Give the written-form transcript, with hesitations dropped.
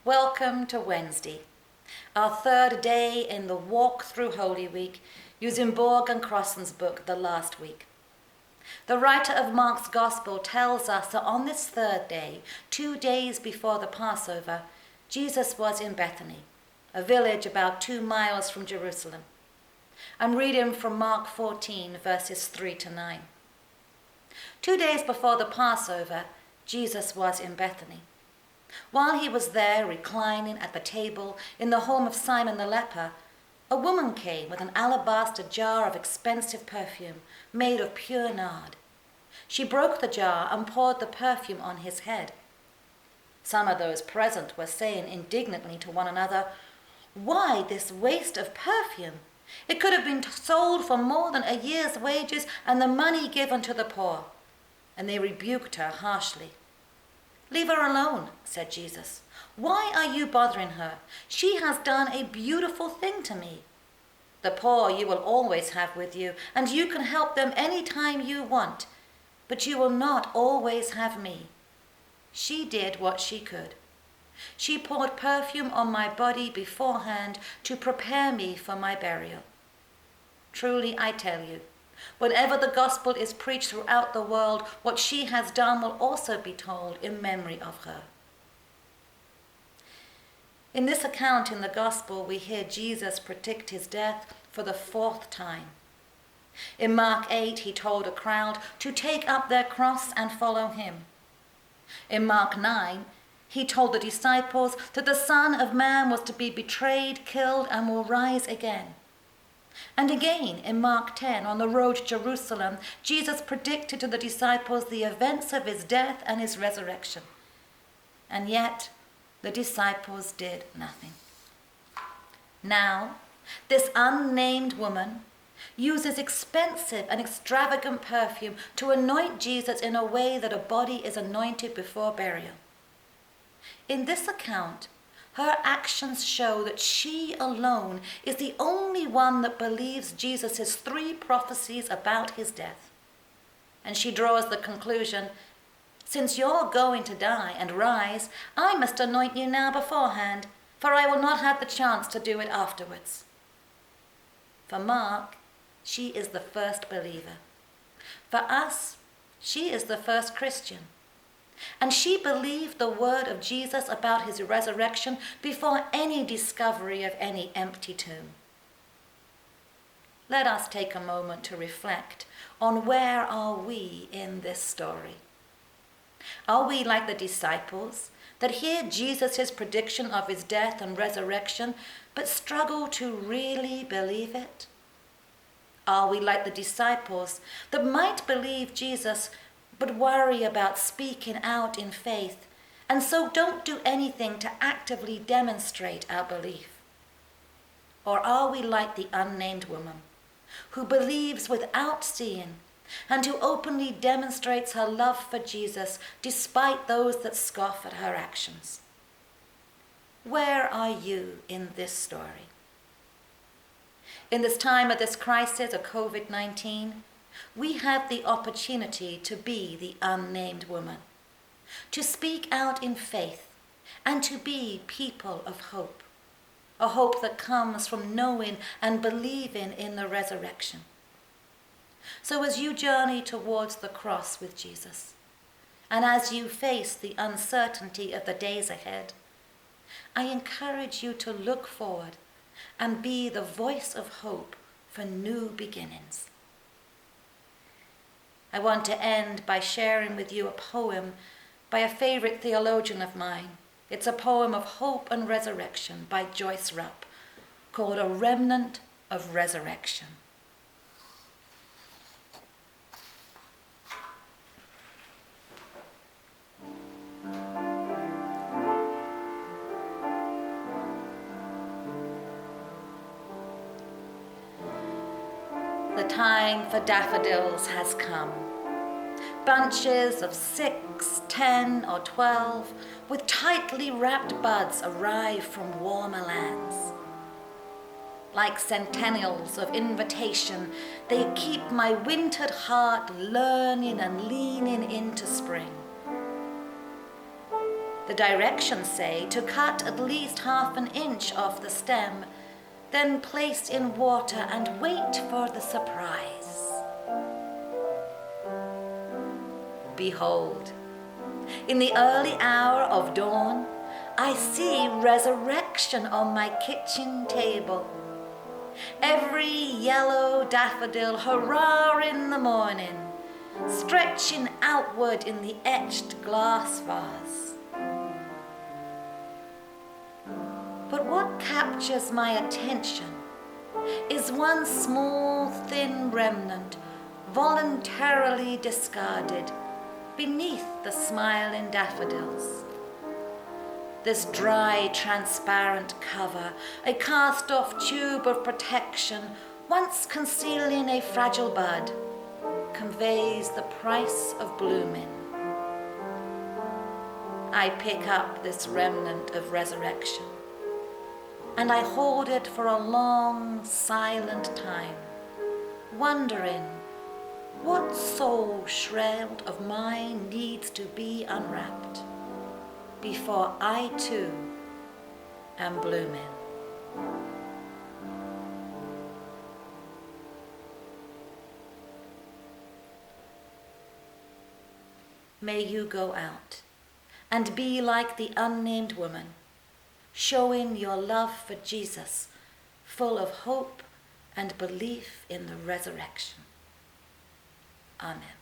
Welcome to Wednesday, our third day in the walk through Holy Week, using Borg and Crossan's book, The Last Week. The writer of Mark's Gospel tells us that on this third day, 2 days before the Passover, Jesus was in Bethany, a village about 2 miles from Jerusalem. I'm reading from Mark 14, verses 3 to 9. 2 days before the Passover, Jesus was in Bethany. While he was there reclining at the table in the home of Simon the leper, a woman came with an alabaster jar of expensive perfume made of pure nard. She broke the jar and poured the perfume on his head. Some of those present were saying indignantly to one another, "Why this waste of perfume? It could have been sold for more than a year's wages and the money given to the poor." And they rebuked her harshly. "Leave her alone," said Jesus. "Why are you bothering her? She has done a beautiful thing to me. The poor you will always have with you, and you can help them any time you want, but you will not always have me. She did what she could. She poured perfume on my body beforehand to prepare me for my burial. Truly, I tell you, whenever the gospel is preached throughout the world, what she has done will also be told in memory of her." In this account in the gospel, we hear Jesus predict his death for the 4th time. In Mark 8, he told a crowd to take up their cross and follow him. In Mark 9, he told the disciples that the Son of Man was to be betrayed, killed, and will rise again. And again, in Mark 10, on the road to Jerusalem, Jesus predicted to the disciples the events of his death and his resurrection. And yet, the disciples did nothing. Now, this unnamed woman uses expensive and extravagant perfume to anoint Jesus in a way that a body is anointed before burial. In this account, her actions show that she alone is the only one that believes Jesus' 3 prophecies about his death. And she draws the conclusion, "Since you're going to die and rise, I must anoint you now beforehand, for I will not have the chance to do it afterwards." For Mark, she is the first believer. For us, she is the first Christian. And she believed the word of Jesus about his resurrection before any discovery of any empty tomb. Let us take a moment to reflect on where are we in this story. Are we like the disciples that hear Jesus' prediction of his death and resurrection but struggle to really believe it? Are we like the disciples that might believe Jesus but worry about speaking out in faith, and so don't do anything to actively demonstrate our belief? Or are we like the unnamed woman, who believes without seeing, and who openly demonstrates her love for Jesus despite those that scoff at her actions? Where are you in this story? In this time of this crisis of COVID-19, we have the opportunity to be the unnamed woman, to speak out in faith, and to be people of hope, a hope that comes from knowing and believing in the resurrection. So as you journey towards the cross with Jesus, and as you face the uncertainty of the days ahead, I encourage you to look forward and be the voice of hope for new beginnings. I want to end by sharing with you a poem by a favorite theologian of mine. It's a poem of hope and resurrection by Joyce Rupp, called "A Remnant of Resurrection." The time for daffodils has come. Bunches of 6, 10, or 12, with tightly wrapped buds arrive from warmer lands. Like centennials of invitation, they keep my wintered heart learning and leaning into spring. The directions say to cut at least 1/2 inch off the stem, then place in water and wait for the surprise. Behold, in the early hour of dawn, I see resurrection on my kitchen table. Every yellow daffodil hurrah in the morning, stretching outward in the etched glass vase. But what captures my attention is one small, thin remnant voluntarily discarded beneath the smiling daffodils. This dry, transparent cover, a cast-off tube of protection, once concealing a fragile bud, conveys the price of blooming. I pick up this remnant of resurrection, and I hold it for a long, silent time, wondering what soul shroud of mine needs to be unwrapped before I too am blooming. May you go out and be like the unnamed woman, showing your love for Jesus, full of hope and belief in the resurrection. Amen.